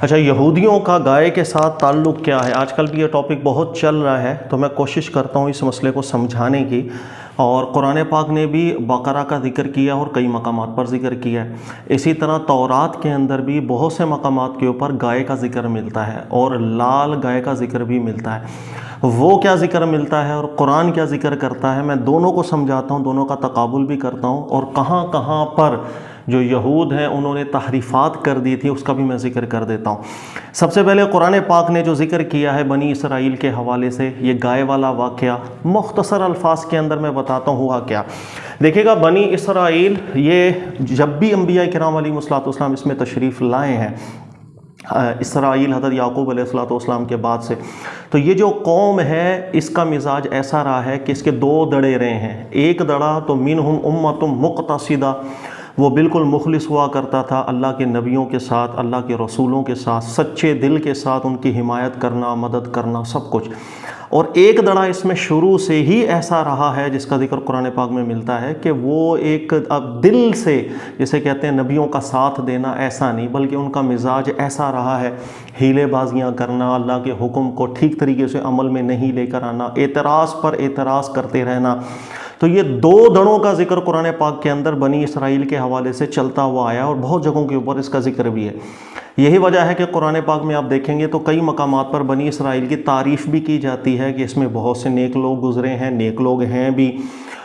اچھا، یہودیوں کا گائے کے ساتھ تعلق کیا ہے؟ آج کل بھی یہ ٹاپک بہت چل رہا ہے، تو میں کوشش کرتا ہوں اس مسئلے کو سمجھانے کی۔ اور قرآن پاک نے بھی بقرہ کا ذکر کیا اور کئی مقامات پر ذکر کیا ہے۔ اسی طرح تورات کے اندر بھی بہت سے مقامات کے اوپر گائے کا ذکر ملتا ہے اور لال گائے کا ذکر بھی ملتا ہے۔ وہ کیا ذکر ملتا ہے اور قرآن کیا ذکر کرتا ہے، میں دونوں کو سمجھاتا ہوں، دونوں کا تقابل بھی کرتا ہوں، اور کہاں کہاں پر جو یہود ہیں انہوں نے تحریفات کر دی تھی اس کا بھی میں ذکر کر دیتا ہوں۔ سب سے پہلے قرآن پاک نے جو ذکر کیا ہے بنی اسرائیل کے حوالے سے، یہ گائے والا واقعہ مختصر الفاظ کے اندر میں بتاتا ہوں ہوا کیا۔ دیکھیے گا، بنی اسرائیل یہ جب بھی انبیاء کرام علیہ السلام اس میں تشریف لائے ہیں، اسرائیل حضرت یعقوب علیہ السلام کے بعد سے، تو یہ جو قوم ہے اس کا مزاج ایسا رہا ہے کہ اس کے دو دڑے رہے ہیں۔ ایک دڑا تو منہم امۃ مقتصدہ، وہ بالکل مخلص ہوا کرتا تھا اللہ کے نبیوں کے ساتھ، اللہ کے رسولوں کے ساتھ، سچے دل کے ساتھ ان کی حمایت کرنا، مدد کرنا، سب کچھ۔ اور ایک دڑا اس میں شروع سے ہی ایسا رہا ہے جس کا ذکر قرآن پاک میں ملتا ہے کہ وہ ایک دل سے، جسے کہتے ہیں نبیوں کا ساتھ دینا، ایسا نہیں، بلکہ ان کا مزاج ایسا رہا ہے، ہیلے بازیاں کرنا، اللہ کے حکم کو ٹھیک طریقے سے عمل میں نہیں لے کر آنا، اعتراض پر اعتراض کرتے رہنا۔ تو یہ دو دڑوں کا ذکر قرآن پاک کے اندر بنی اسرائیل کے حوالے سے چلتا ہوا آیا، اور بہت جگہوں کے اوپر اس کا ذکر بھی ہے۔ یہی وجہ ہے کہ قرآن پاک میں آپ دیکھیں گے تو کئی مقامات پر بنی اسرائیل کی تعریف بھی کی جاتی ہے کہ اس میں بہت سے نیک لوگ گزرے ہیں، نیک لوگ ہیں بھی،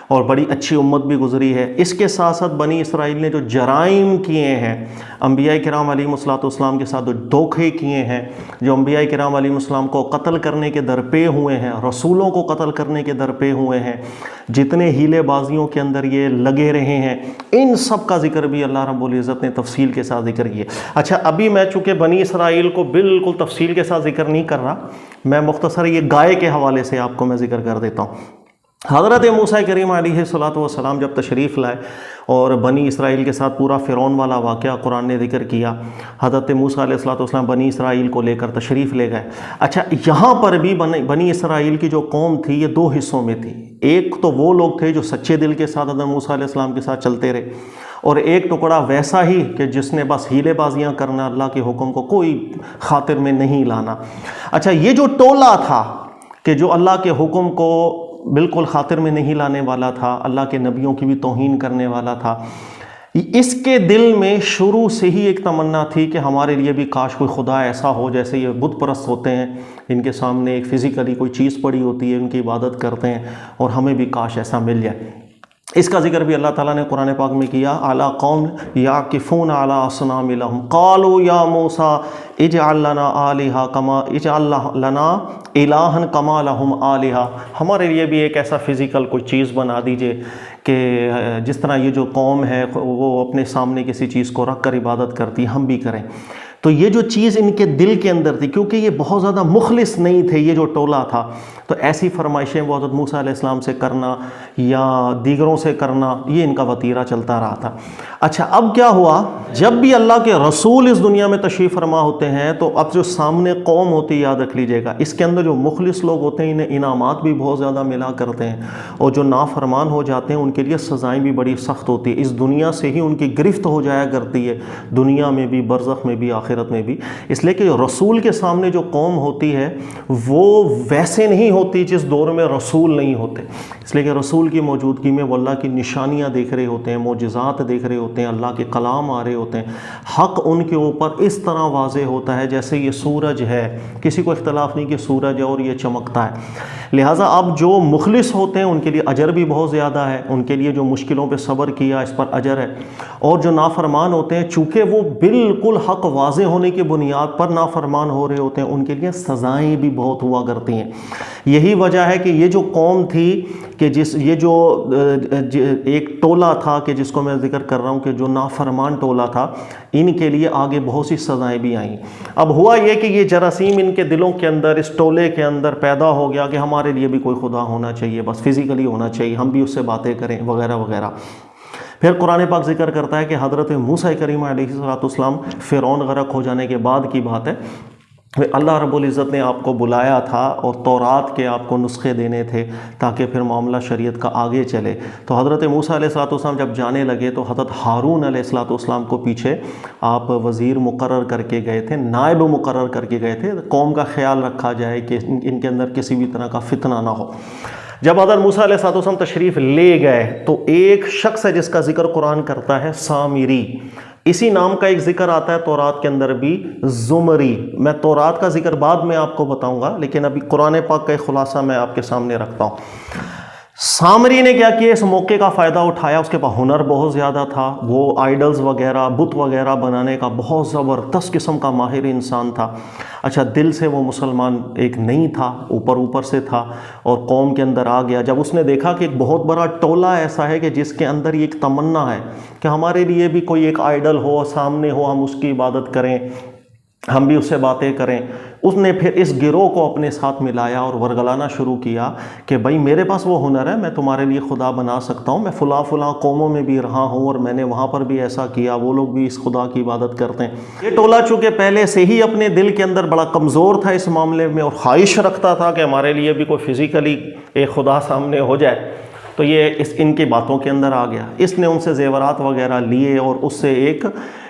اور بڑی اچھی امت بھی گزری ہے۔ اس کے ساتھ ساتھ بنی اسرائیل نے جو جرائم کیے ہیں، انبیاء کرام علیہ السلام کے ساتھ جو دھوکے کیے ہیں، جو انبیاء کرام علیہ السلام کو قتل کرنے کے درپے ہوئے ہیں، رسولوں کو قتل کرنے کے درپے ہوئے ہیں، جتنے ہیلے بازیوں کے اندر یہ لگے رہے ہیں، ان سب کا ذکر بھی اللہ رب العزت نے تفصیل کے ساتھ ذکر کیا۔ اچھا، ابھی میں چونکہ بنی اسرائیل کو بالکل تفصیل کے ساتھ ذکر نہیں کر رہا، میں مختصر یہ گائے کے حوالے سے آپ کو میں ذکر کر دیتا ہوں۔ حضرت موسیٰ کریم علیہ السلام جب تشریف لائے اور بنی اسرائیل کے ساتھ پورا فرعون والا واقعہ قرآن نے ذکر کیا، حضرت موسیٰ علیہ السلام بنی اسرائیل کو لے کر تشریف لے گئے۔ اچھا، یہاں پر بھی بنی اسرائیل کی جو قوم تھی یہ دو حصوں میں تھی۔ ایک تو وہ لوگ تھے جو سچے دل کے ساتھ حضرت موسیٰ علیہ السلام کے ساتھ چلتے رہے، اور ایک ٹکڑا ویسا ہی کہ جس نے بس ہیلے بازیاں کرنا، اللہ کے حکم کو کوئی خاطر میں نہیں لانا۔ اچھا، یہ جو ٹولہ تھا کہ جو اللہ کے حکم کو بالکل خاطر میں نہیں لانے والا تھا، اللہ کے نبیوں کی بھی توہین کرنے والا تھا، اس کے دل میں شروع سے ہی ایک تمنا تھی کہ ہمارے لیے بھی کاش کوئی خدا ایسا ہو، جیسے یہ بت پرست ہوتے ہیں، ان کے سامنے ایک فزیکلی کوئی چیز پڑی ہوتی ہے، ان کی عبادت کرتے ہیں، اور ہمیں بھی کاش ایسا مل جائے۔ اس کا ذکر بھی اللہ تعالیٰ نے قرآن پاک میں کیا، اعلیٰ قوم یعکفون علی اصنام لہم قالوا یا موسیٰ اجعل لنا آلہہ کما اجعل لنا الہا کما لہم آلہہ، ہمارے لیے بھی ایک ایسا فزیکل کوئی چیز بنا دیجئے کہ جس طرح یہ جو قوم ہے وہ اپنے سامنے کسی چیز کو رکھ کر عبادت کرتی، ہم بھی کریں۔ تو یہ جو چیز ان کے دل کے اندر تھی، کیونکہ یہ بہت زیادہ مخلص نہیں تھے یہ جو ٹولہ تھا، تو ایسی فرمائشیں وہ حضرت موسیٰ علیہ السلام سے کرنا یا دیگروں سے کرنا، یہ ان کا وتیرہ چلتا رہا تھا۔ اچھا، اب کیا ہوا، جب بھی اللہ کے رسول اس دنیا میں تشریف فرما ہوتے ہیں تو اب جو سامنے قوم ہوتی ہے، یاد رکھ لیجئے گا، اس کے اندر جو مخلص لوگ ہوتے ہیں انہیں انعامات بھی بہت زیادہ ملا کرتے ہیں، اور جو نافرمان ہو جاتے ہیں ان کے لیے سزائیں بھی بڑی سخت ہوتی ہیں، اس دنیا سے ہی ان کی گرفت ہو جایا کرتی ہے، دنیا میں بھی، برزخ میں بھی، آخرت میں بھی۔ اس لیے کہ رسول کے سامنے جو قوم ہوتی ہے وہ ویسے نہیں ہوتی جس دور میں رسول نہیں ہوتے، اس لیے کہ رسول کی موجودگی میں وہ اللہ کی نشانیاں دیکھ رہے ہوتے ہیں، معجزات دیکھ رہے ہوتے ہیں، اللہ کے کلام آ رہے ہوتے ہیں، حق ان کے اوپر اس طرح واضح ہوتا ہے جیسے یہ سورج ہے، کسی کو اختلاف نہیں کہ سورج ہے اور یہ چمکتا ہے۔ لہٰذا اب جو مخلص ہوتے ہیں ان کے لیے اجر بھی بہت زیادہ ہے، ان کے لیے جو مشکلوں پہ صبر کیا اس پر اجر ہے، اور جو نافرمان ہوتے ہیں چونکہ وہ بالکل حق واضح ہونے کی بنیاد پر نافرمان ہو رہے ہوتے ہیں، ان کے لیے سزائیں بھی بہت ہوا کرتی ہیں۔ یہی وجہ ہے کہ یہ جو قوم تھی کہ یہ جو ایک ٹولہ تھا کہ جس کو میں ذکر کر رہا ہوں کہ جو نافرمان ٹولہ تھا، ان کے لیے آگے بہت سی سزائیں بھی آئیں۔ اب ہوا یہ کہ یہ جراثیم ان کے دلوں کے اندر، اس ٹولے کے اندر پیدا ہو گیا کہ ہمارے لیے بھی کوئی خدا ہونا چاہیے، بس فزیکلی ہونا چاہیے، ہم بھی اس سے باتیں کریں وغیرہ وغیرہ۔ پھر قرآن پاک ذکر کرتا ہے کہ حضرت موسیٰ کریم علیہ السلام فرعون غرق ہو جانے کے بعد کی بات ہے اللہ رب العزت نے آپ کو بلایا تھا اور تورات کے آپ کو نسخے دینے تھے تاکہ پھر معاملہ شریعت کا آگے چلے. تو حضرت موسیٰ علیہ السلام جب جانے لگے تو حضرت ہارون علیہ السلام کو پیچھے آپ وزیر مقرر کر کے گئے تھے، نائب مقرر کر کے گئے تھے، قوم کا خیال رکھا جائے کہ ان کے اندر کسی بھی طرح کا فتنہ نہ ہو. جب حضرت موسیٰ علیہ السلام تشریف لے گئے تو ایک شخص ہے جس کا ذکر قرآن کرتا ہے، سامری. اسی نام کا ایک ذکر آتا ہے تورات کے اندر بھی، زمری. میں تورات کا ذکر بعد میں آپ کو بتاؤں گا، لیکن ابھی قرآن پاک کا ایک خلاصہ میں آپ کے سامنے رکھتا ہوں. سامری نے کیا کیا، اس موقع کا فائدہ اٹھایا. اس کے پاس ہنر بہت زیادہ تھا، وہ آئیڈلز وغیرہ، بت وغیرہ بنانے کا بہت زبردست قسم کا ماہر انسان تھا. اچھا، دل سے وہ مسلمان ایک نہیں تھا، اوپر سے تھا، اور قوم کے اندر آ گیا. جب اس نے دیکھا کہ ایک بہت بڑا ٹولہ ایسا ہے کہ جس کے اندر یہ ایک تمنا ہے کہ ہمارے لیے بھی کوئی ایک آئیڈل ہو، سامنے ہو، ہم اس کی عبادت کریں، ہم بھی اس سے باتیں کریں. اس نے پھر اس گروہ کو اپنے ساتھ ملایا اور ورگلانا شروع کیا کہ بھائی میرے پاس وہ ہنر ہے، میں تمہارے لیے خدا بنا سکتا ہوں، میں فلاں قوموں میں بھی رہا ہوں اور میں نے وہاں پر بھی ایسا کیا، وہ لوگ بھی اس خدا کی عبادت کرتے ہیں. یہ ٹولہ چونکہ پہلے سے ہی اپنے دل کے اندر بڑا کمزور تھا اس معاملے میں اور خواہش رکھتا تھا کہ ہمارے لیے بھی کوئی فزیکلی ایک خدا سامنے ہو جائے، تو یہ ان کی باتوں کے اندر آ گیا. اس نے ان سے زیورات وغیرہ لیے اور اس سے ایک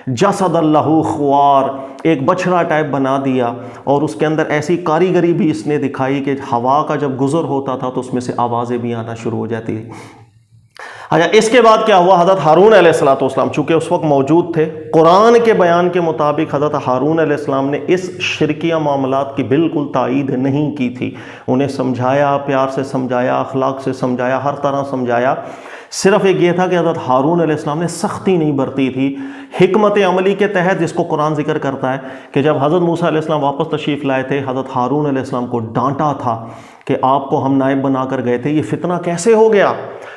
جسد اللہ خوار، ایک بچھڑا ٹائپ بنا دیا، اور اس کے اندر ایسی کاریگری بھی اس نے دکھائی کہ ہوا کا جب گزر ہوتا تھا تو اس میں سے آوازیں بھی آنا شروع ہو جاتی تھی. اچھا، اس کے بعد کیا ہوا، حضرت ہارون علیہ السلام چونکہ اس وقت موجود تھے، قرآن کے بیان کے مطابق حضرت ہارون علیہ السلام نے اس شرکیہ معاملات کی بالکل تائید نہیں کی تھی. انہیں سمجھایا، پیار سے سمجھایا، اخلاق سے سمجھایا، ہر طرح سمجھایا. صرف ایک یہ تھا کہ حضرت ہارون علیہ السلام نے سختی نہیں برتی تھی. حکمت عملی کے تحت، جس کو قرآن ذکر کرتا ہے کہ جب حضرت موسیٰ علیہ السلام واپس تشریف لائے تھے، حضرت ہارون علیہ السلام کو ڈانٹا تھا کہ آپ کو ہم نائب بنا کر گئے تھے، یہ فتنہ کیسے ہو گیا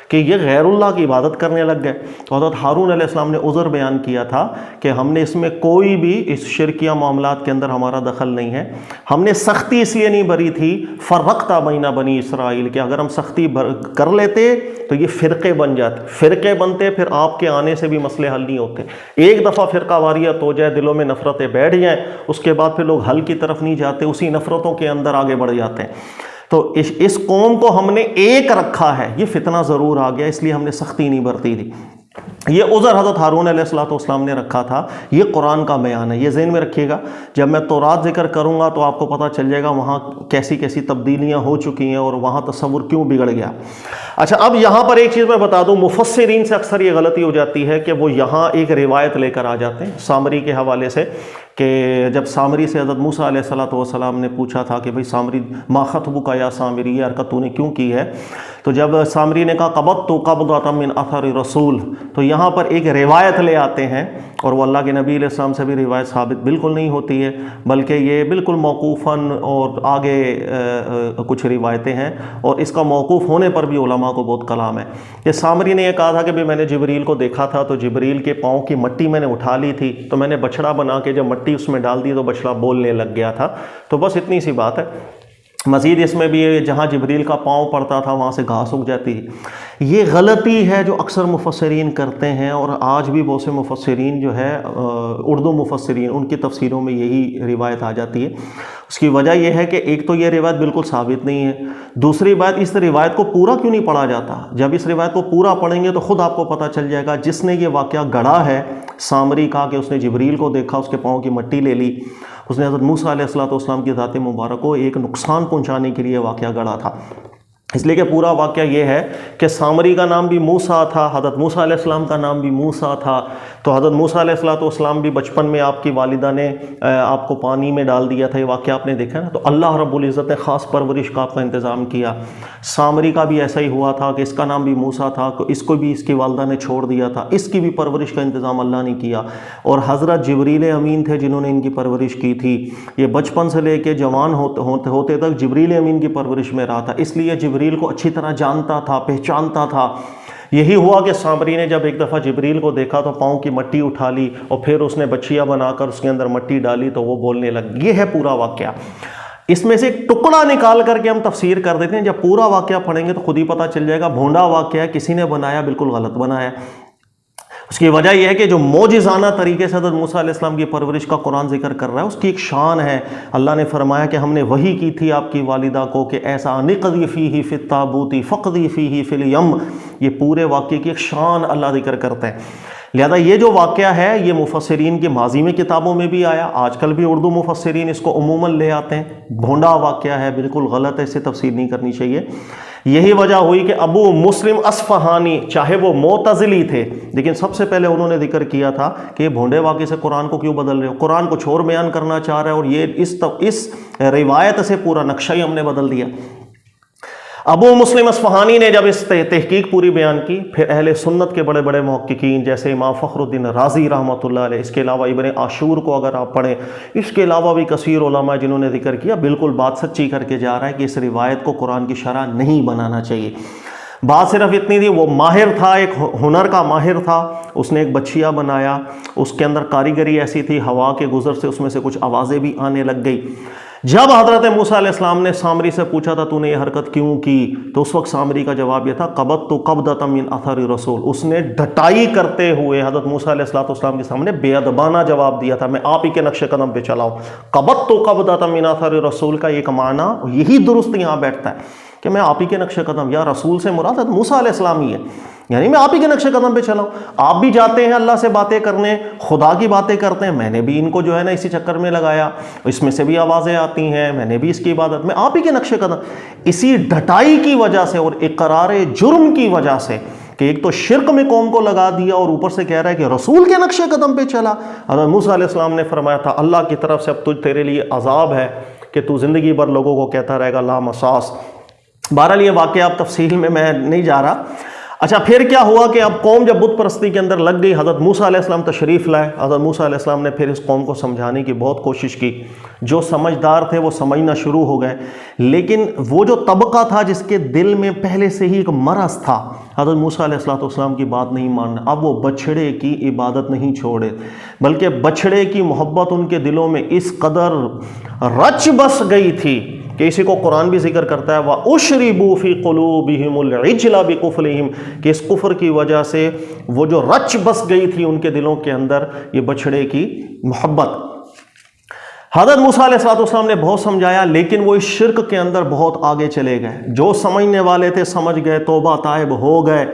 کہ یہ غیر اللہ کی عبادت کرنے لگ گئے. تو حضرت ہارون علیہ السلام نے عذر بیان کیا تھا کہ ہم نے اس میں کوئی بھی اس شرکیہ معاملات کے اندر ہمارا دخل نہیں ہے. ہم نے سختی اس لیے نہیں بری تھی، فرقتا بین بنی اسرائیل، کہ اگر ہم سختی کر لیتے تو یہ فرقے بن جاتے، فرقے بنتے پھر آپ کے آنے سے بھی مسئلے حل نہیں ہوتے. ایک دفعہ فرقہ واریت ہو جائے، دلوں میں نفرتیں بیٹھ جائیں، اس کے بعد پھر لوگ حل کی طرف نہیں جاتے، اسی نفرتوں کے اندر آگے بڑھ جاتے ہیں. تو اس قوم کو ہم نے ایک رکھا ہے، یہ فتنہ ضرور آ گیا، اس لیے ہم نے سختی نہیں برتی تھی. یہ عذر حضرت ہارون علیہ السلام نے رکھا تھا. یہ قرآن کا بیان ہے، یہ ذہن میں رکھیے گا. جب میں تورات ذکر کروں گا تو آپ کو پتہ چل جائے گا وہاں کیسی کیسی تبدیلیاں ہو چکی ہیں اور وہاں تصور کیوں بگڑ گیا. اچھا، اب یہاں پر ایک چیز میں بتا دوں، مفسرین سے اکثر یہ غلطی ہو جاتی ہے کہ وہ یہاں ایک روایت لے کر آ جاتے ہیں سامری کے حوالے سے، کہ جب سامری سے حضرت موسیٰ علیہ السلام نے پوچھا تھا کہ بھئی سامری، ما خطبک یا سامری، یہ حرکت تو نے کیوں کی ہے؟ تو جب سامری نے کہا قبضت قبضۃ من اثر رسول، تو یہاں پر ایک روایت لے آتے ہیں، اور وہ اللہ کے نبی علیہ السلام سے بھی روایت ثابت بالکل نہیں ہوتی ہے، بلکہ یہ بالکل موقوفاً اور آگے کچھ روایتیں ہیں، اور اس کا موقوف ہونے پر بھی علماء کو بہت کلام ہے. یہ سامری نے یہ کہا تھا کہ میں نے جبریل کو دیکھا تھا تو جبریل کے پاؤں کی مٹی میں نے اٹھا لی تھی، تو میں نے بچھڑا بنا کے جب مٹی اس میں ڈال دی تو بچڑا بولنے لگ گیا تھا. تو بس اتنی سی بات ہے. مزید اس میں بھی جہاں جبریل کا پاؤں پڑتا تھا وہاں سے گھاس اگ جاتی. یہ غلطی ہے جو اکثر مفسرین کرتے ہیں، اور آج بھی بہت سے مفسرین جو ہے اردو مفسرین، ان کی تفسیروں میں یہی روایت آ جاتی ہے. اس کی وجہ یہ ہے کہ ایک تو یہ روایت بالکل ثابت نہیں ہے، دوسری بات اس روایت کو پورا کیوں نہیں پڑھا جاتا. جب اس روایت کو پورا پڑھیں گے تو خود آپ کو پتہ چل جائے گا جس نے یہ واقعہ گڑھا ہے سامری کا، کہ اس نے جبریل کو دیکھا، اس کے پاؤں کی مٹی لے لی، اس نے حضرت موسیٰ علیہ السلام کی ذات مبارک کو ایک نقصان پہنچانے کے لیے واقعہ گڑھا تھا. اس لیے کہ پورا واقعہ یہ ہے کہ سامری کا نام بھی موسیٰ تھا، حضرت موسیٰ علیہ السلام کا نام بھی موسیٰ تھا. تو حضرت موسیٰ علیہ السلام بھی بچپن میں آپ کی والدہ نے آپ کو پانی میں ڈال دیا تھا، یہ واقعہ آپ نے دیکھا نا. تو اللہ رب العزت نے خاص پرورش کا آپ کا انتظام کیا. سامری کا بھی ایسا ہی ہوا تھا کہ اس کا نام بھی موسیٰ تھا، اس کو بھی اس کی والدہ نے چھوڑ دیا تھا، اس کی بھی پرورش کا انتظام اللہ نے کیا. اور حضرت جبریل امین تھے جنہوں نے ان کی پرورش کی تھی. یہ بچپن سے لے کے جوان ہوتے تک جبریل امین کی پرورش میں رہا تھا، اس لیے جبریل کو اچھی طرح جانتا تھا، پہچانتا تھا. یہی ہوا کہ سامری نے جب ایک دفعہ جبریل کو دیکھا تو پاؤں کی مٹی اٹھا لی، اور پھر اس نے بچیا بنا کر اس کے اندر مٹی ڈالی تو وہ بولنے لگ. یہ ہے پورا واقعہ. اس میں سے ایک ٹکڑا نکال کر کے ہم تفسیر کر دیتے ہیں. جب پورا واقعہ پڑھیں گے تو خود ہی پتہ چل جائے گا بھونڈا واقعہ ہے، کسی نے بنایا، بالکل غلط بنایا. اس کی وجہ یہ ہے کہ جو معجزانہ طریقے سے حضرت موسیٰ علیہ السلام کی پرورش کا قرآن ذکر کر رہا ہے، اس کی ایک شان ہے۔ اللہ نے فرمایا کہ ہم نے وحی کی تھی آپ کی والدہ کو کہ ایسا نقذی فیہ فی التابوت فقذی فیہ فی الیم، یہ پورے واقعے کی ایک شان اللہ ذکر کرتے ہیں۔ لہذا یہ جو واقعہ ہے یہ مفسرین کے ماضی میں کتابوں میں بھی آیا، آج کل بھی اردو مفسرین اس کو عموماً لے آتے ہیں۔ بھونڈا واقعہ ہے، بالکل غلط ہے، اسے تفسیر نہیں کرنی چاہیے۔ یہی وجہ ہوئی کہ ابو مسلم اصفہانی چاہے وہ معتزلی تھے، لیکن سب سے پہلے انہوں نے ذکر کیا تھا کہ یہ بھونڈے واقعے سے قرآن کو کیوں بدل رہے ہو، قرآن کچھ اور بیان کرنا چاہ رہا ہے اور یہ اس روایت سے پورا نقشہ ہی ہم نے بدل دیا۔ ابو مسلم اصفہانی نے جب اس تحقیق پوری بیان کی، پھر اہل سنت کے بڑے بڑے محققین جیسے امام فخر الدین رازی رحمۃ اللہ علیہ، اس کے علاوہ ابن عاشور کو اگر آپ پڑھیں، اس کے علاوہ بھی کثیر علماء جنہوں نے ذکر کیا، بالکل بات سچی کر کے جا رہا ہے کہ اس روایت کو قرآن کی شرح نہیں بنانا چاہیے۔ بات صرف اتنی تھی، وہ ماہر تھا، ایک ہنر کا ماہر تھا، اس نے ایک بچیا بنایا، اس کے اندر کاریگری ایسی تھی، ہوا کے گزر سے اس میں سے کچھ آوازیں بھی آنے لگ گئی۔ جب حضرت موسیٰ علیہ السلام نے سامری سے پوچھا تھا تو نے یہ حرکت کیوں کی، تو اس وقت سامری کا جواب یہ تھا قبضت قبضۃ من اثر رسول، اس نے ڈٹائی کرتے ہوئے حضرت موسیٰ علیہ السلام کے سامنے بے ادبانہ جواب دیا تھا، میں آپ ہی کے نقش قدم پہ چلا ہوں۔ قبضت قبضۃ من اثر رسول کا ایک معنی یہی درست یہاں بیٹھتا ہے کہ میں آپ ہی کے نقش قدم، یا رسول سے مراد حضرت موسیٰ علیہ السلام ہی ہے، یعنی میں آپ ہی کے نقش قدم پہ چلا ہوں۔ آپ بھی جاتے ہیں اللہ سے باتیں کرنے، خدا کی باتیں کرتے ہیں، میں نے بھی ان کو جو ہے نا اسی چکر میں لگایا، اس میں سے بھی آوازیں آتی ہیں، میں نے بھی اس کی عبادت، میں آپ ہی کے نقش قدم۔ اسی ڈٹائی کی وجہ سے اور اقرار جرم کی وجہ سے کہ ایک تو شرک میں قوم کو لگا دیا اور اوپر سے کہہ رہا ہے کہ رسول کے نقش قدم پہ چلا۔ حضرت موسیٰ علیہ السلام نے فرمایا تھا اللہ کی طرف سے اب تیرے لیے عذاب ہے کہ تو زندگی بھر لوگوں کو کہتا رہے گا لا مساس۔ بہرحال یہ واقعہ اب تفصیل میں نہیں جا رہا۔ اچھا پھر کیا ہوا کہ اب قوم جب بت پرستی کے اندر لگ گئی، حضرت موسیٰ علیہ السلام تشریف لائے۔ حضرت موسیٰ علیہ السلام نے پھر اس قوم کو سمجھانے کی بہت کوشش کی، جو سمجھدار تھے وہ سمجھنا شروع ہو گئے، لیکن وہ جو طبقہ تھا جس کے دل میں پہلے سے ہی ایک مرض تھا، حضرت موسیٰ علیہ السلام کی بات نہیں ماننا، اب وہ بچھڑے کی عبادت نہیں چھوڑے، بلکہ بچھڑے کی محبت ان کے دلوں میں اس قدر رچ بس گئی تھی کہ اسی کو قرآن بھی ذکر کرتا ہے وَأُشْرِبُوا فِي قُلُوبِهِمُ الْعِجْلَ بِكُفْرِهِمْ، کہ اس کفر کی وجہ سے وہ جو رچ بس گئی تھی ان کے دلوں کے اندر یہ بچھڑے کی محبت۔ حضرت موسیٰ علیہ السلام نے بہت سمجھایا، لیکن وہ اس شرک کے اندر بہت آگے چلے گئے۔ جو سمجھنے والے تھے سمجھ گئے، توبہ تائب ہو گئے،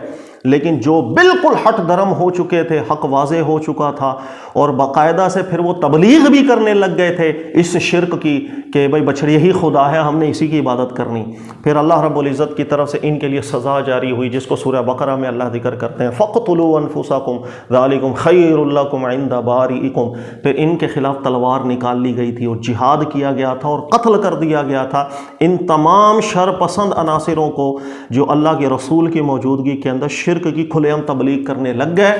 لیکن جو بالکل ہٹ درم ہو چکے تھے، حق واضح ہو چکا تھا، اور باقاعدہ سے پھر وہ تبلیغ بھی کرنے لگ گئے تھے اس شرک کی کہ بھائی بچڑی ہی خدا ہے، ہم نے اسی کی عبادت کرنی۔ پھر اللہ رب العزت کی طرف سے ان کے لیے سزا جاری ہوئی، جس کو سورہ بقرہ میں اللہ ذکر کرتے ہیں فَاقْتُلُوا أَنفُسَكُمْ ذَلِكُمْ خَيْرٌ لَكُمْ عِنْدَ بَارِئِكُمْ۔ پھر ان کے خلاف تلوار نکال لی گئی تھی اور جہاد کیا گیا تھا اور قتل کر دیا گیا تھا ان تمام شر پسند عناصروں کو جو اللہ کے رسول کی موجودگی کے اندر شرک کی کھلے عام تبلیغ کرنے لگ گئے،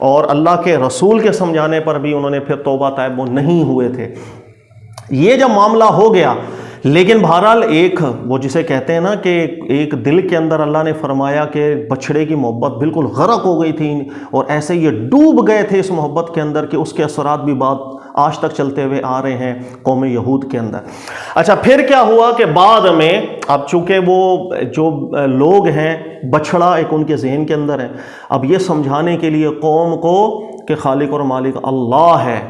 اور اللہ کے رسول کے سمجھانے پر بھی انہوں نے پھر توبہ طائب وہ نہیں ہوئے تھے۔ یہ جب معاملہ ہو گیا، لیکن بہرحال ایک وہ جسے کہتے ہیں نا کہ ایک دل کے اندر اللہ نے فرمایا کہ بچھڑے کی محبت بالکل غرق ہو گئی تھی، اور ایسے یہ ڈوب گئے تھے اس محبت کے اندر کہ اس کے اثرات بھی بات آج تک چلتے ہوئے آ رہے ہیں قوم یہود کے اندر۔ اچھا پھر کیا ہوا کہ بعد میں اب چونکہ وہ جو لوگ ہیں بچھڑا ایک ان کے ذہن کے اندر ہے، اب یہ سمجھانے کے لیے قوم کو کہ خالق اور مالک اللہ ہے،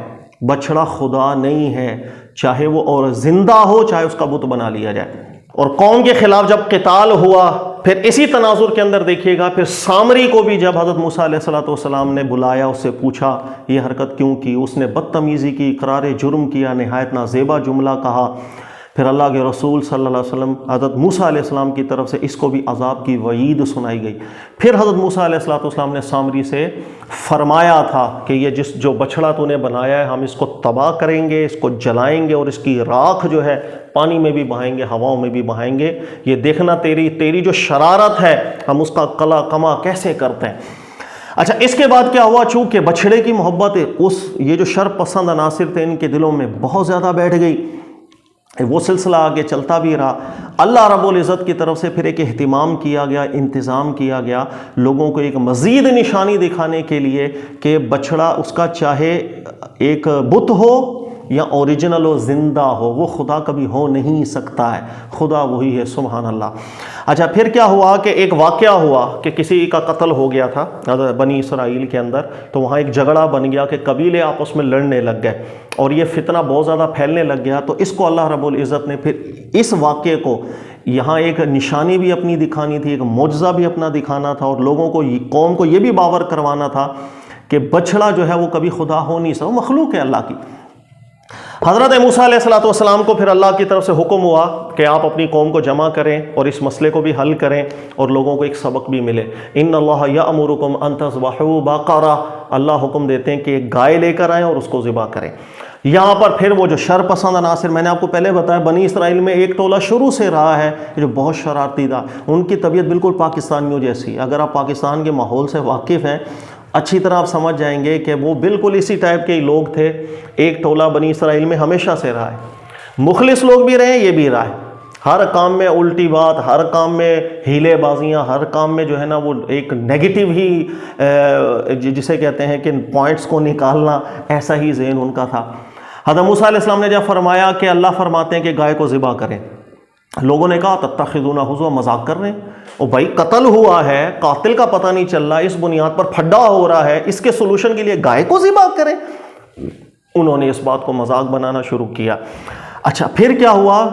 بچھڑا خدا نہیں ہے، چاہے وہ اور زندہ ہو چاہے اس کا بت بنا لیا جائے۔ اور قوم کے خلاف جب قتال ہوا، پھر اسی تناظر کے اندر دیکھیے گا، پھر سامری کو بھی جب حضرت موسیٰ علیہ السلام نے بلایا، اس سے پوچھا یہ حرکت کیوں کی، اس نے بدتمیزی کی، اقرار جرم کیا، نہایت نازیبا جملہ کہا۔ پھر اللہ کے رسول صلی اللہ علیہ وسلم حضرت موسیٰ علیہ السلام کی طرف سے اس کو بھی عذاب کی وعید سنائی گئی۔ پھر حضرت موسیٰ علیہ السلام نے سامری سے فرمایا تھا کہ یہ جو بچھڑا تو نے بنایا ہے ہم اس کو تباہ کریں گے، اس کو جلائیں گے، اور اس کی راکھ جو ہے پانی میں بھی بہائیں گے، ہواؤں میں بھی بہائیں گے، یہ دیکھنا تیری جو شرارت ہے ہم اس کا قلا کما کیسے کرتے ہیں۔ اچھا اس کے بعد کیا ہوا، چونکہ بچھڑے کی محبت یہ جو شر پسند عناصر تھے ان کے دلوں میں بہت زیادہ بیٹھ گئی، وہ سلسلہ آگے چلتا بھی رہا۔ اللہ رب العزت کی طرف سے پھر ایک اہتمام کیا گیا، انتظام کیا گیا لوگوں کو ایک مزید نشانی دکھانے کے لیے کہ بچھڑا اس کا چاہے ایک بت ہو یا اوریجنل ہو، زندہ ہو، وہ خدا کبھی ہو نہیں سکتا ہے، خدا وہی ہے، سبحان اللہ۔ اچھا پھر کیا ہوا کہ ایک واقعہ ہوا کہ کسی کا قتل ہو گیا تھا بنی اسرائیل کے اندر، تو وہاں ایک جھگڑا بن گیا کہ قبیلے آپس میں لڑنے لگ گئے اور یہ فتنہ بہت زیادہ پھیلنے لگ گیا۔ تو اس کو اللہ رب العزت نے پھر اس واقعے کو یہاں ایک نشانی بھی اپنی دکھانی تھی، ایک معجزہ بھی اپنا دکھانا تھا، اور لوگوں کو، قوم کو یہ بھی باور کروانا تھا کہ بچڑا جو ہے وہ کبھی خدا ہو نہیں سکتا، وہ مخلوق ہے اللہ کی۔ حضرت موسیٰ علیہ السلام کو پھر اللہ کی طرف سے حکم ہوا کہ آپ اپنی قوم کو جمع کریں اور اس مسئلے کو بھی حل کریں اور لوگوں کو ایک سبق بھی ملے۔ ان اللہ یأمرکم ان تذبحوا بقرہ، اللہ حکم دیتے ہیں کہ ایک گائے لے کر آئیں اور اس کو ذبح کریں۔ یہاں پر پھر وہ جو شر پسند عناصر، میں نے آپ کو پہلے بتایا بنی اسرائیل میں ایک ٹولہ شروع سے رہا ہے جو بہت شرارتی تھا، ان کی طبیعت بالکل پاکستانیوں جیسی۔ اگر آپ پاکستان کے ماحول سے واقف ہیں اچھی طرح آپ سمجھ جائیں گے کہ وہ بالکل اسی ٹائپ کے ہی لوگ تھے۔ ایک ٹولہ بنی اسرائیل میں ہمیشہ سے رہا ہے، مخلص لوگ بھی رہے ہیں، یہ بھی رہا ہے، ہر کام میں الٹی بات، ہر کام میں ہیلے بازیاں، ہر کام میں جو ہے نا وہ ایک نیگیٹو ہی جسے کہتے ہیں کہ پوائنٹس کو نکالنا، ایسا ہی ذہن ان کا تھا۔ حضرت موسیٰ علیہ السلام نے جب فرمایا کہ اللہ فرماتے ہیں کہ گائے کو ذبح کریں، لوگوں نے کہا تتخذون ہزوا، مذاق کر رہے ہیں، او بھائی قتل ہوا ہے، قاتل کا پتہ نہیں چل رہا، اس بنیاد پر پھڈا ہو رہا ہے، اس کے سولوشن کے لیے گائے کو ذبح کریں۔ انہوں نے اس بات کو مذاق بنانا شروع کیا۔ اچھا پھر کیا ہوا،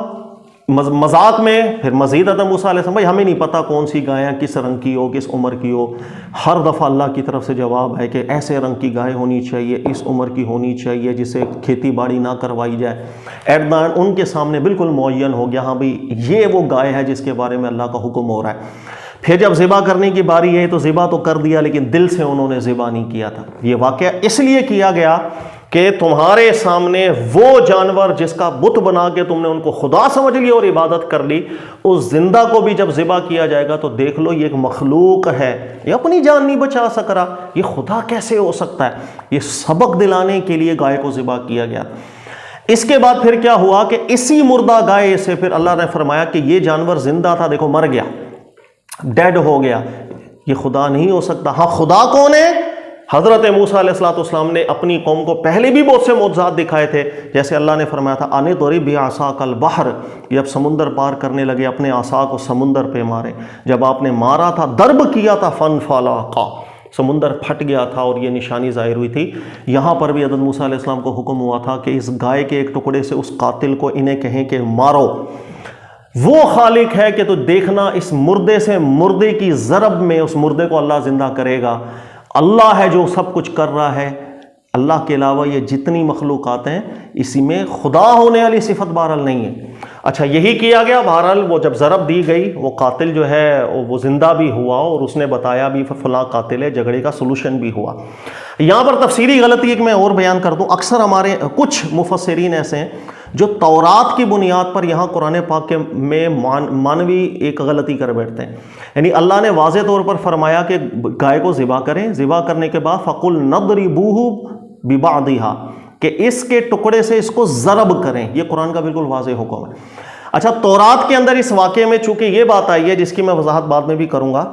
مذاق میں پھر مزید حضرت موسیٰ علیہ السلام، بھائی ہمیں نہیں پتہ کون سی گائے کس رنگ کی ہو، کس عمر کی ہو۔ ہر دفعہ اللہ کی طرف سے جواب ہے کہ ایسے رنگ کی گائے ہونی چاہیے، اس عمر کی ہونی چاہیے، جسے کھیتی باڑی نہ کروائی جائے۔ ایٹ دا اینڈ ان کے سامنے بالکل معین ہو گیا، ہاں بھائی یہ وہ گائے ہے جس کے بارے میں اللہ کا حکم ہو رہا ہے۔ پھر جب ذبح کرنے کی باری ہے تو ذبح تو کر دیا، لیکن دل سے انہوں نے ذبح نہیں کیا تھا۔ یہ واقعہ اس لیے کیا گیا کہ تمہارے سامنے وہ جانور جس کا بت بنا کے تم نے ان کو خدا سمجھ لیا اور عبادت کر لی، اس زندہ کو بھی جب ذبح کیا جائے گا تو دیکھ لو یہ ایک مخلوق ہے، یہ اپنی جان نہیں بچا سک رہا، یہ خدا کیسے ہو سکتا ہے۔ یہ سبق دلانے کے لیے گائے کو ذبح کیا گیا۔ اس کے بعد پھر کیا ہوا کہ اسی مردہ گائے سے پھر اللہ نے فرمایا کہ یہ جانور زندہ تھا، دیکھو مر گیا، ڈیڈ ہو گیا، یہ خدا نہیں ہو سکتا۔ ہاں خدا کون ہے؟ حضرت موسیٰ علیہ السلام نے اپنی قوم کو پہلے بھی بہت سے معجزات دکھائے تھے، جیسے اللہ نے فرمایا تھا آنے توری بعصاک البحر، جب سمندر پار کرنے لگے اپنے عصا کو سمندر پہ مارے، جب آپ نے مارا تھا ضرب کیا تھا فانفلقا، سمندر پھٹ گیا تھا اور یہ نشانی ظاہر ہوئی تھی۔ یہاں پر بھی حضرت موسیٰ علیہ السلام کو حکم ہوا تھا کہ اس گائے کے ایک ٹکڑے سے اس قاتل کو انہیں کہیں کہ مارو، وہ خالق ہے کہ تو دیکھنا اس مردے سے مردے کی ضرب میں اس مردے کو اللہ زندہ کرے گا۔ اللہ ہے جو سب کچھ کر رہا ہے، اللہ کے علاوہ یہ جتنی مخلوقات ہیں اسی میں خدا ہونے والی صفت بہرحال نہیں ہے۔ اچھا یہی کیا گیا، بہرحال وہ جب ضرب دی گئی وہ قاتل جو ہے وہ زندہ بھی ہوا اور اس نے بتایا بھی فلاں قاتل ہے، جھگڑے کا سلوشن بھی ہوا۔ یہاں پر تفسیری غلطی ایک میں اور بیان کر دوں، اکثر ہمارے کچھ مفسرین ایسے ہیں جو تورات کی بنیاد پر یہاں قرآن پاک کے میں مانوی ایک غلطی کر بیٹھتے ہیں۔ یعنی اللہ نے واضح طور پر فرمایا کہ گائے کو ذبح کریں، ذبح کرنے کے بعد فَقُلْ نَضْرِبُوهُ بِبَعْضِهَا، کہ اس کے ٹکڑے سے اس کو ضرب کریں، یہ قرآن کا بالکل واضح حکم ہے۔ اچھا تورات کے اندر اس واقعے میں چونکہ یہ بات آئی ہے جس کی میں وضاحت بعد میں بھی کروں گا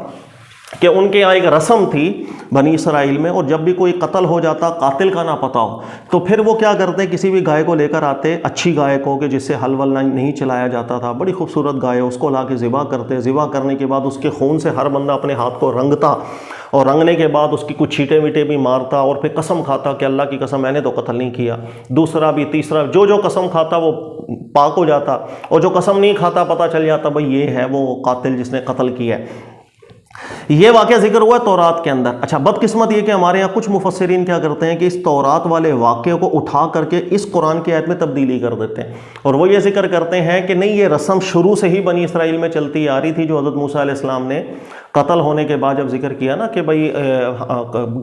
کہ ان کے یہاں ایک رسم تھی بنی اسرائیل میں، اور جب بھی کوئی قتل ہو جاتا قاتل کا نہ پتہ ہو تو پھر وہ کیا کرتے، کسی بھی گائے کو لے کر آتے، اچھی گائے کو کہ جس سے حل ول نہیں چلایا جاتا تھا، بڑی خوبصورت گائے، اس کو لا کے ذبح کرتے، ذبح کرنے کے بعد اس کے خون سے ہر بندہ اپنے ہاتھ کو رنگتا، اور رنگنے کے بعد اس کی کچھ چھیٹے میٹے بھی مارتا اور پھر قسم کھاتا کہ اللہ کی قسم میں نے تو قتل نہیں کیا، دوسرا بھی تیسرا، جو قسم کھاتا وہ پاک ہو جاتا، اور جو قسم نہیں کھاتا پتہ چل جاتا بھئی یہ ہے وہ قاتل جس نے قتل کیا ہے۔ یہ واقعہ ذکر ہوا ہے تورات کے اندر۔ اچھا بدقسمت یہ کہ ہمارے یہاں کچھ مفسرین کیا کرتے ہیں کہ اس تورات والے واقعے کو اٹھا کر کے اس قرآن کی آیت میں تبدیلی کر دیتے ہیں، اور وہ یہ ذکر کرتے ہیں کہ نہیں یہ رسم شروع سے ہی بنی اسرائیل میں چلتی آ رہی تھی، جو حضرت موسیٰ علیہ السلام نے قتل ہونے کے بعد جب ذکر کیا نا کہ بھئی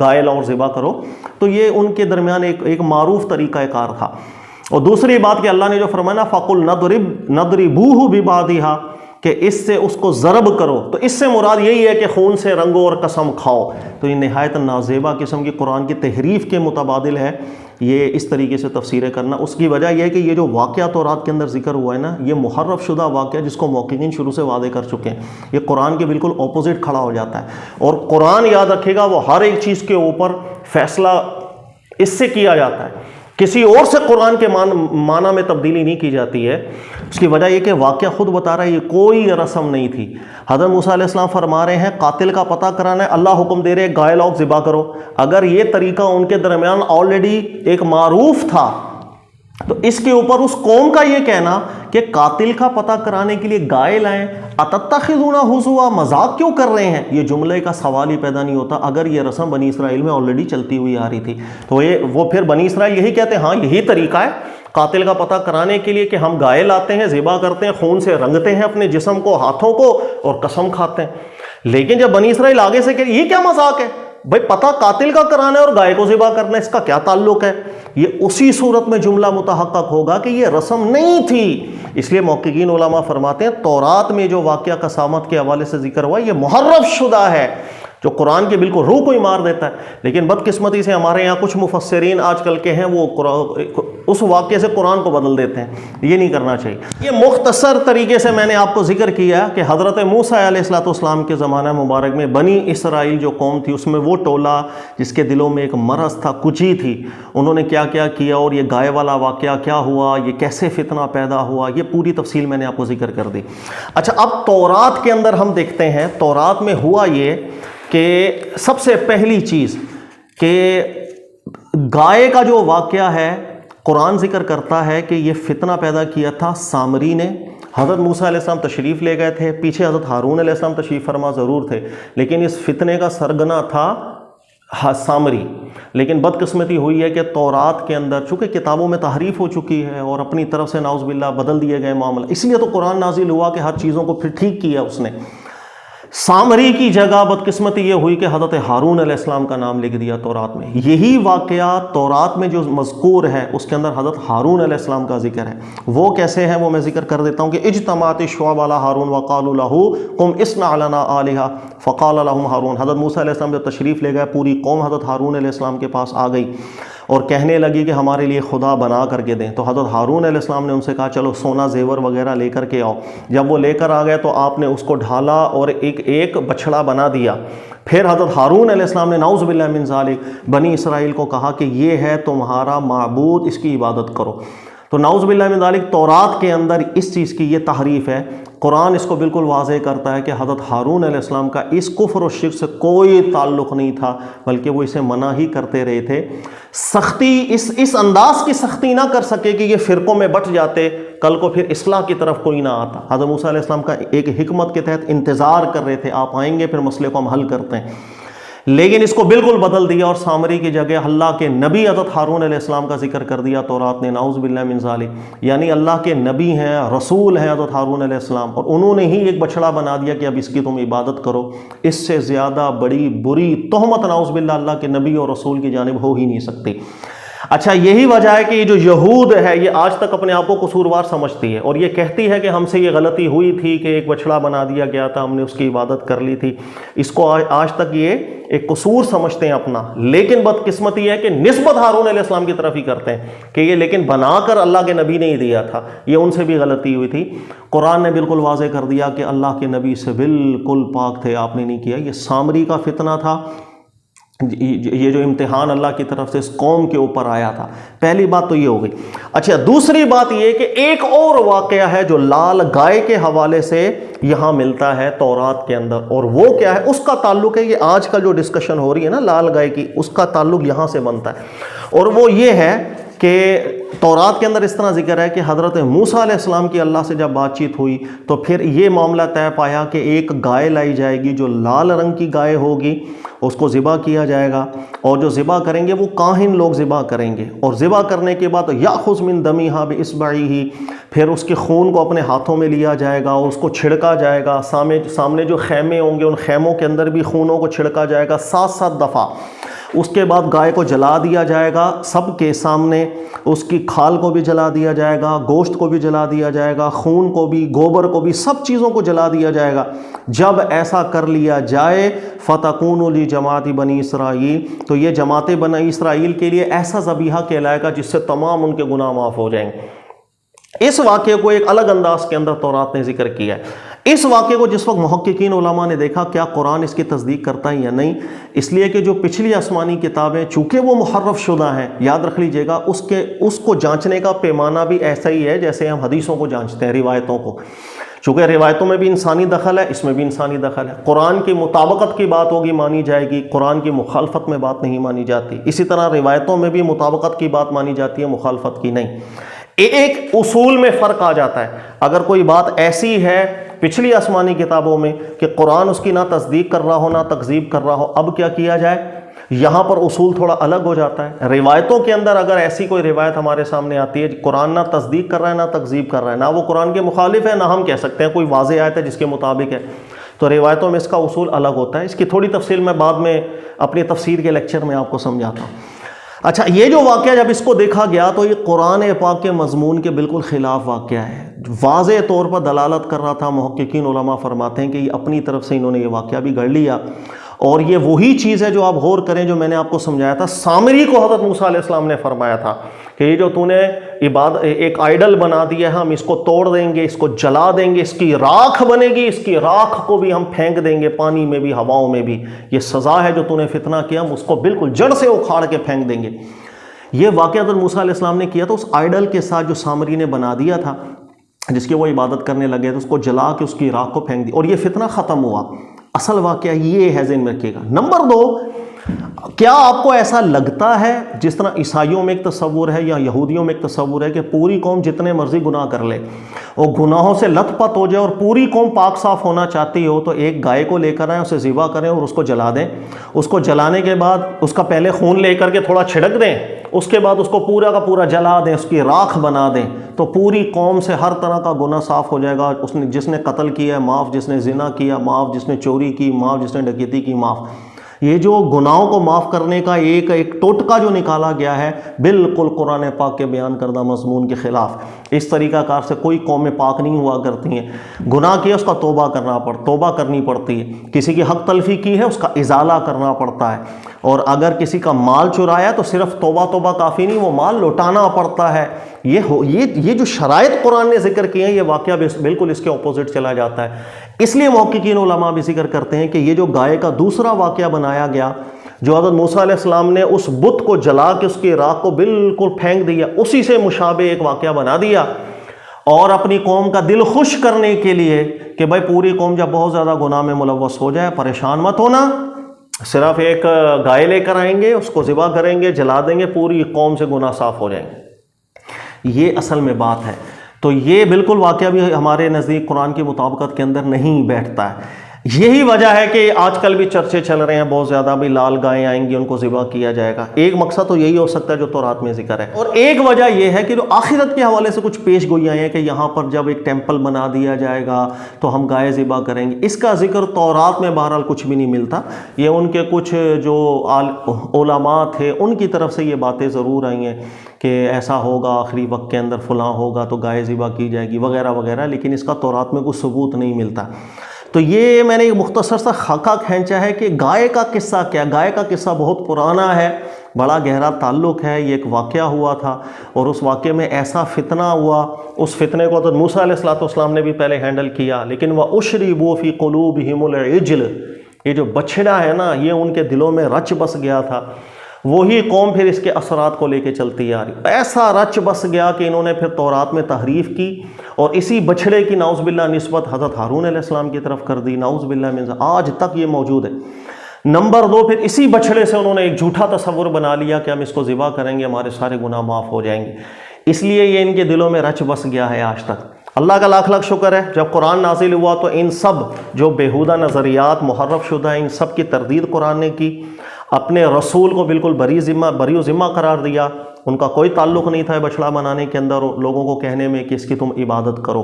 گائے لاؤ اور ذبح کرو، تو یہ ان کے درمیان ایک معروف طریقہ کار تھا۔ اور دوسری بات کہ اللہ نے جو فرمایا نا فَقُلْ نَضْرِبُوهُ بِبَعْضِهَا، کہ اس سے اس کو ضرب کرو، تو اس سے مراد یہی ہے کہ خون سے رنگو اور قسم کھاؤ۔ تو یہ نہایت نازیبا قسم کی قرآن کی تحریف کے متبادل ہے یہ اس طریقے سے تفسیریں کرنا۔ اس کی وجہ یہ ہے کہ یہ جو واقعہ تورات کے اندر ذکر ہوا ہے نا، یہ محرف شدہ واقعہ جس کو محققین شروع سے واضح کر چکے ہیں، یہ قرآن کے بالکل اپوزٹ کھڑا ہو جاتا ہے، اور قرآن یاد رکھے گا وہ ہر ایک چیز کے اوپر فیصلہ اس سے کیا جاتا ہے کسی اور سے قرآن کے معنی میں تبدیلی نہیں کی جاتی ہے۔ اس کی وجہ یہ کہ واقعہ خود بتا رہا ہے یہ کوئی رسم نہیں تھی۔ حضرت موسیٰ علیہ السلام فرما رہے ہیں قاتل کا پتہ کرانا ہے، اللہ حکم دے رہے گائے لاؤ ذبح کرو۔ اگر یہ طریقہ ان کے درمیان آلریڈی ایک معروف تھا تو اس کے اوپر اس قوم کا یہ کہنا کہ قاتل کا پتہ کرانے کے لیے گائے لائیں، اتتخذون ہزوا، مذاق کیوں کر رہے ہیں، یہ جملے کا سوال ہی پیدا نہیں ہوتا اگر یہ رسم بنی اسرائیل میں آلریڈی چلتی ہوئی آ رہی تھی۔ تو وہ پھر بنی اسرائیل یہی کہتے ہیں ہاں یہی طریقہ ہے قاتل کا پتہ کرانے کے لیے کہ ہم گائے لاتے ہیں، ذبح کرتے ہیں، خون سے رنگتے ہیں اپنے جسم کو، ہاتھوں کو، اور قسم کھاتے ہیں۔ لیکن جب بنی اسرائیل آگے سے کہ یہ کیا مذاق ہے بھائی، پتہ قاتل کا کرانا ہے اور گائے کو ذبح کرنا ہے، اس کا کیا تعلق ہے؟ یہ اسی صورت میں جملہ متحقق ہوگا کہ یہ رسم نہیں تھی۔ اس لیے محققین علماء فرماتے ہیں تورات میں جو واقعہ قسامت کے حوالے سے ذکر ہوا یہ محرف شدہ ہے، جو قرآن کے بالکل روح کو ہی مار دیتا ہے۔ لیکن بدقسمتی سے ہمارے یہاں کچھ مفسرین آج کل کے ہیں وہ اس واقعے سے قرآن کو بدل دیتے ہیں، یہ نہیں کرنا چاہیے۔ یہ مختصر طریقے سے میں نے آپ کو ذکر کیا کہ حضرت موسیٰ علیہ السلام کے زمانہ مبارک میں بنی اسرائیل جو قوم تھی اس میں وہ ٹولہ جس کے دلوں میں ایک مرض تھا، کچی تھی، انہوں نے کیا کیا کیا اور یہ گائے والا واقعہ کیا ہوا، یہ کیسے فتنہ پیدا ہوا، یہ پوری تفصیل میں نے آپ کو ذکر کر دی۔ اچھا، اب تورات کے اندر ہم دیکھتے ہیں تورات میں ہوا یہ کہ سب سے پہلی چیز کہ گائے کا جو واقعہ ہے قرآن ذکر کرتا ہے کہ یہ فتنہ پیدا کیا تھا سامری نے۔ حضرت موسیٰ علیہ السلام تشریف لے گئے تھے، پیچھے حضرت ہارون علیہ السلام تشریف فرما ضرور تھے، لیکن اس فتنے کا سرگنا تھا سامری۔ لیکن بدقسمتی ہوئی ہے کہ تورات کے اندر چونکہ کتابوں میں تحریف ہو چکی ہے اور اپنی طرف سے نعوذ باللہ بدل دیے گئے معاملہ، اس لیے تو قرآن نازل ہوا کہ ہر چیزوں کو پھر ٹھیک کیا اس نے۔ سامری کی جگہ بدقسمتی یہ ہوئی کہ حضرت ہارون علیہ السلام کا نام لکھ دیا تورات میں۔ یہی واقعہ تورات میں جو مذکور ہے اس کے اندر حضرت ہارون علیہ السلام کا ذکر ہے۔ وہ کیسے ہیں وہ میں ذکر کر دیتا ہوں کہ اجتماعت الشعب علی ہارون وقالوا له قم اصنع لنا آلہہ فقال لهم ہارون۔ حضرت موسیٰ علیہ السلام جب تشریف لے گئے پوری قوم حضرت ہارون علیہ السلام کے پاس آ گئی اور کہنے لگی کہ ہمارے لیے خدا بنا کر کے دیں۔ تو حضرت ہارون علیہ السلام نے ان سے کہا چلو سونا زیور وغیرہ لے کر کے آؤ۔ جب وہ لے کر آ گئے تو آپ نے اس کو ڈھالا اور ایک بچھڑا بنا دیا۔ پھر حضرت ہارون علیہ السلام نے نعوذ باللہ من ذالک بنی اسرائیل کو کہا کہ یہ ہے تمہارا معبود، اس کی عبادت کرو۔ تو نعوذ باللہ من ذالک تورات کے اندر اس چیز کی یہ تحریف ہے۔ قرآن اس کو بالکل واضح کرتا ہے کہ حضرت ہارون علیہ السلام کا اس کفر و شرک سے کوئی تعلق نہیں تھا، بلکہ وہ اسے منع ہی کرتے رہے تھے۔ سختی اس انداز کی سختی نہ کر سکے کہ یہ فرقوں میں بٹ جاتے، کل کو پھر اصلاح کی طرف کوئی نہ آتا۔ حضرت موسیٰ علیہ السلام کا ایک حکمت کے تحت انتظار کر رہے تھے آپ آئیں گے پھر مسئلے کو ہم حل کرتے ہیں، لیکن اس کو بالکل بدل دیا اور سامری کی جگہ اللہ کے نبی حضرت ہارون علیہ السلام کا ذکر کر دیا تورات نے، نعوذ باللہ من ذالک۔ یعنی اللہ کے نبی ہیں، رسول ہیں حضرت ہارون علیہ السلام، اور انہوں نے ہی ایک بچڑا بنا دیا کہ اب اس کی تم عبادت کرو۔ اس سے زیادہ بڑی بری تہمت نعوذ باللہ اللہ کے نبی اور رسول کی جانب ہو ہی نہیں سکتی۔ اچھا، یہی وجہ ہے کہ یہ جو یہود ہے یہ آج تک اپنے آپ کو قصوروار سمجھتی ہے اور یہ کہتی ہے کہ ہم سے یہ غلطی ہوئی تھی کہ ایک بچڑا بنا دیا گیا تھا، ہم نے اس کی عبادت کر لی تھی۔ اس کو آج تک یہ ایک قصور سمجھتے ہیں اپنا، لیکن بدقسمتی ہے کہ نسبت ہارون علیہ السلام کی طرف ہی کرتے ہیں کہ یہ لیکن بنا کر اللہ کے نبی نے ہی دیا تھا، یہ ان سے بھی غلطی ہوئی تھی۔ قرآن نے بالکل واضح کر دیا کہ اللہ کے نبی سے بالکل پاک تھے، آپ نے نہیں کیا۔ یہ سامری کا فتنہ تھا، یہ جو امتحان اللہ کی طرف سے اس قوم کے اوپر آیا تھا۔ پہلی بات تو یہ ہو گئی۔ اچھا، دوسری بات یہ کہ ایک اور واقعہ ہے جو لال گائے کے حوالے سے یہاں ملتا ہے تورات کے اندر، اور وہ کیا ہے، اس کا تعلق ہے، یہ آج کل جو ڈسکشن ہو رہی ہے نا لال گائے کی، اس کا تعلق یہاں سے بنتا ہے، اور وہ یہ ہے کہ تورات کے اندر اس طرح ذکر ہے کہ حضرت موسیٰ علیہ السلام کی اللہ سے جب بات چیت ہوئی تو پھر یہ معاملہ طے پایا کہ ایک گائے لائی جائے گی جو لال رنگ کی گائے ہوگی، اس کو ذبح کیا جائے گا، اور جو ذبح کریں گے وہ کاہن لوگ ذبح کریں گے، اور ذبح کرنے کے بعد یأخذ من دمیہا باصبعہ، پھر اس کے خون کو اپنے ہاتھوں میں لیا جائے گا اور اس کو چھڑکا جائے گا، سامنے جو خیمے ہوں گے ان خیموں کے اندر بھی خونوں کو چھڑکا جائے گا 7 دفعہ۔ اس کے بعد گائے کو جلا دیا جائے گا سب کے سامنے، اس کی کھال کو بھی جلا دیا جائے گا، گوشت کو بھی جلا دیا جائے گا، خون کو بھی، گوبر کو بھی، سب چیزوں کو جلا دیا جائے گا۔ جب ایسا کر لیا جائے فَتَكُونُ لِجَمَاعَةِ بَنِي اسرائیل، تو یہ جماعت بنی اسرائیل کے لیے ایسا ذبیحہ کہلائے گا جس سے تمام ان کے گناہ معاف ہو جائیں گے۔ اس واقعے کو ایک الگ انداز کے اندر تورات نے ذکر کیا ہے۔ اس واقعے کو جس وقت محققین علماء نے دیکھا کیا قرآن اس کی تصدیق کرتا ہے یا نہیں، اس لیے کہ جو پچھلی آسمانی کتابیں چونکہ وہ محرف شدہ ہیں، یاد رکھ لیجئے گا اس کو جانچنے کا پیمانہ بھی ایسا ہی ہے جیسے ہم حدیثوں کو جانچتے ہیں، روایتوں کو، چونکہ روایتوں میں بھی انسانی دخل ہے، اس میں بھی انسانی دخل ہے۔ قرآن کی مطابقت کی بات ہوگی مانی جائے گی، قرآن کی مخالفت میں بات نہیں مانی جاتی۔ اسی طرح روایتوں میں بھی مطابقت کی بات مانی جاتی ہے، مخالفت کی نہیں۔ ایک اصول میں فرق آ جاتا ہے، اگر کوئی بات ایسی ہے پچھلی آسمانی کتابوں میں کہ قرآن اس کی نہ تصدیق کر رہا ہو نہ تکذیب کر رہا ہو، اب کیا کیا جائے؟ یہاں پر اصول تھوڑا الگ ہو جاتا ہے۔ روایتوں کے اندر اگر ایسی کوئی روایت ہمارے سامنے آتی ہے قرآن نہ تصدیق کر رہا ہے نہ تکذیب کر رہا ہے، نہ وہ قرآن کے مخالف ہے نہ ہم کہہ سکتے ہیں کوئی واضح آیت ہے جس کے مطابق ہے، تو روایتوں میں اس کا اصول الگ ہوتا ہے۔ اس کی تھوڑی تفصیل میں بعد میں اپنی تفسیر کے لیکچر میں آپ کو سمجھاتا ہوں۔ اچھا، یہ جو واقعہ جب اس کو دیکھا گیا تو یہ قرآن پاک کے مضمون کے بالکل خلاف واقعہ ہے، واضح طور پر دلالت کر رہا تھا۔ محققین علماء فرماتے ہیں کہ یہ اپنی طرف سے انہوں نے یہ واقعہ بھی گھڑ لیا، اور یہ وہی چیز ہے جو آپ غور کریں جو میں نے آپ کو سمجھایا تھا۔ سامری کو حضرت موسیٰ علیہ السلام نے فرمایا تھا کہ یہ جو تو نے ایک آئیڈل بنا دیا ہے، ہم اس کو توڑ دیں گے، اس کو جلا دیں گے، اس کی راکھ بنے گی، اس کی راکھ کو بھی ہم پھینک دیں گے، پانی میں بھی ہواؤں میں بھی، یہ سزا ہے جو تو نے فتنہ کیا، ہم اس کو بالکل جڑ سے اکھاڑ کے پھینک دیں گے۔ یہ واقعہ حضرت موسیٰ علیہ السلام نے کیا تو اس آئیڈل کے ساتھ جو سامری نے بنا دیا تھا جس کی وہ عبادت کرنے لگے تو اس کو جلا کے اس کی راکھ کو پھینک دی اور یہ فتنہ ختم ہوا۔ اصل واقعہ یہ ہے، ذہن میں رکھیے گا۔ نمبر 2، کیا آپ کو ایسا لگتا ہے جس طرح عیسائیوں میں ایک تصور ہے یا یہودیوں میں ایک تصور ہے کہ پوری قوم جتنے مرضی گناہ کر لے اور گناہوں سے لت پت ہو جائے اور پوری قوم پاک صاف ہونا چاہتی ہو تو ایک گائے کو لے کر آئیں، اسے ذبح کریں اور اس کو جلا دیں، اس کو جلانے کے بعد اس کا پہلے خون لے کر کے تھوڑا چھڑک دیں، اس کے بعد اس کو پورا کا پورا جلا دیں، اس کی راکھ بنا دیں، تو پوری قوم سے ہر طرح کا گناہ صاف ہو جائے گا۔ جس نے قتل کیا معاف، جس نے زنا کیا معاف، جس نے چوری کی معاف، جس نے ڈکیتی کی معاف۔ یہ جو گناہوں کو معاف کرنے کا ایک ٹوٹکا جو نکالا گیا ہے بالکل قرآن پاک کے بیان کردہ مضمون کے خلاف۔ اس طریقہ کار سے کوئی قوم پاک نہیں ہوا کرتی ہیں۔ گناہ کیا اس کا توبہ کرنی پڑتی ہے، کسی کی حق تلفی کی ہے اس کا ازالہ کرنا پڑتا ہے، اور اگر کسی کا مال چرایا تو صرف توبہ کافی نہیں، وہ مال لوٹانا پڑتا ہے۔ یہ جو شرائط قرآن نے ذکر کیے ہیں یہ واقعہ بالکل اس کے اپوزٹ چلا جاتا ہے۔ اس لیے محققین علماء بھی ذکر کرتے ہیں کہ یہ جو گائے کا دوسرا واقعہ بنایا گیا جو حضرت موسیٰ علیہ السلام نے اس بت کو جلا کے اس کی راکھ کو بالکل پھینک دیا، اسی سے مشابہ ایک واقعہ بنا دیا، اور اپنی قوم کا دل خوش کرنے کے لیے کہ بھائی پوری قوم جب بہت زیادہ گناہ میں ملوث ہو جائے پریشان مت ہونا، صرف ایک گائے لے کر آئیں گے، اس کو ذبح کریں گے، جلا دیں گے، پوری قوم سے گناہ صاف ہو جائیں گے۔ یہ اصل میں بات ہے۔ تو یہ بالکل واقعہ بھی ہمارے نزدیک قرآن کی مطابقت کے اندر نہیں بیٹھتا ہے۔ یہی وجہ ہے کہ آج کل بھی چرچے چل رہے ہیں بہت زیادہ، بھی لال گائیں آئیں گی ان کو ذبح کیا جائے گا۔ ایک مقصد تو یہی ہو سکتا ہے جو تورات میں ذکر ہے، اور ایک وجہ یہ ہے کہ جو آخرت کے حوالے سے کچھ پیش گوئیاں ہیں کہ یہاں پر جب ایک ٹیمپل بنا دیا جائے گا تو ہم گائے ذبح کریں گے۔ اس کا ذکر تورات میں بہرحال کچھ بھی نہیں ملتا، یہ ان کے کچھ جو علماء تھے ان کی طرف سے یہ باتیں ضرور آئی ہیں کہ ایسا ہوگا آخری وقت کے اندر فلاں ہوگا تو گائے ذبح کی جائے گی وغیرہ وغیرہ، لیکن اس کا تورات میں کوئی ثبوت نہیں ملتا۔ تو یہ میں نے ایک مختصر سا خاکہ کھینچا ہے کہ گائے کا قصہ کیا۔ گائے کا قصہ بہت پرانا ہے، بڑا گہرا تعلق ہے۔ یہ ایک واقعہ ہوا تھا اور اس واقعے میں ایسا فتنہ ہوا، اس فتنے کو تو موسیٰ علیہ السلام نے بھی پہلے ہینڈل کیا، لیکن وَأُشْرِبُوا فِي قُلُوبِهِمُ الْعِجْلَ، یہ جو بچھڑا ہے نا یہ ان کے دلوں میں رچ بس گیا تھا۔ وہی قوم پھر اس کے اثرات کو لے کے چلتی آ رہی، ایسا رچ بس گیا کہ انہوں نے پھر تورات میں تحریف کی اور اسی بچھڑے کی نعوذ باللہ نسبت حضرت ہارون علیہ السلام کی طرف کر دی، نعوذ باللہ من ذالک، آج تک یہ موجود ہے۔ نمبر 2، پھر اسی بچھڑے سے انہوں نے ایک جھوٹا تصور بنا لیا کہ ہم اس کو ذبح کریں گے ہمارے سارے گناہ معاف ہو جائیں گے، اس لیے یہ ان کے دلوں میں رچ بس گیا ہے آج تک۔ اللہ کا لاکھ لاکھ شکر ہے جب قرآن نازل ہوا تو ان سب جو بیہودہ نظریات محرف شدہ ہیں ان سب کی تردید قرآن نے کی، اپنے رسول کو بالکل بری و ذمہ قرار دیا، ان کا کوئی تعلق نہیں تھا بچڑا بنانے کے اندر، لوگوں کو کہنے میں کہ اس کی تم عبادت کرو،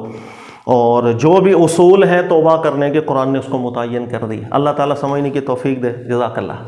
اور جو بھی اصول ہیں توبہ کرنے کے قرآن نے اس کو متعین کر دی۔ اللہ تعالیٰ سمجھنے کی توفیق دے۔ جزاک اللہ۔